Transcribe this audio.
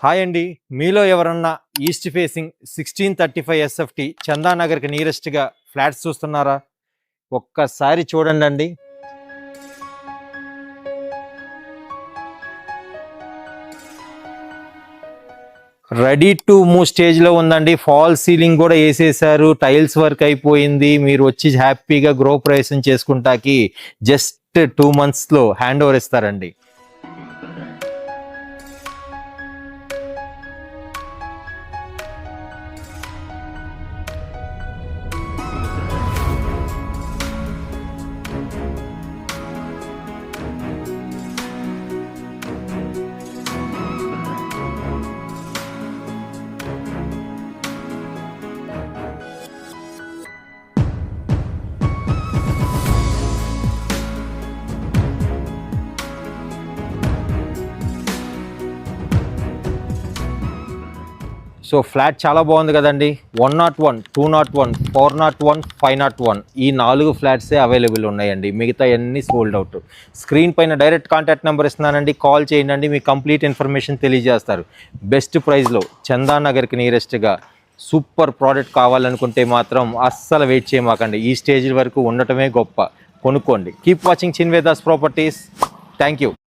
Hi అండి. మీలో ఎవరన్నా ఈస్ట్ ఫేసింగ్ 1635 ఎస్ఎఫ్టీ చందానగర్కి నియరెస్ట్గా ఫ్లాట్స్ చూస్తున్నారా? ఒక్కసారి చూడండి అండి. రెడీ టు మూవ్ స్టేజ్లో ఉందండి. ఫాల్ సీలింగ్ కూడా వేసేసారు, టైల్స్ వర్క్ అయిపోయింది. మీరు వచ్చి హ్యాపీగా గృహప్రవేశం చేసుకుంటాకి జస్ట్ 2 monthsలో హ్యాండ్ ఓవర్ ఇస్తారండి. సో ఫ్లాట్ చాలా బాగుంది కదండి. 101, 201, 401, 501 ఈ 4 ఫ్లాట్సే అవైలబుల్ ఉన్నాయండి. మిగతా అన్నీ సోల్డ్ అవుట్. స్క్రీన్ పైన డైరెక్ట్ కాంటాక్ట్ నెంబర్ ఇస్తున్నానండి, కాల్ చేయండి. మీ కంప్లీట్ ఇన్ఫర్మేషన్ తెలియజేస్తారు. బెస్ట్ ప్రైస్లో చందానగర్కి నియరెస్ట్గా సూపర్ ప్రోడక్ట్ కావాలనుకుంటే మాత్రం అస్సలు వెయిట్ చేయమాకండి. ఈ స్టేజ్ వరకు ఉండటమే గొప్ప. కొనుక్కోండి. Keep watching Chinvedas properties. Thank you.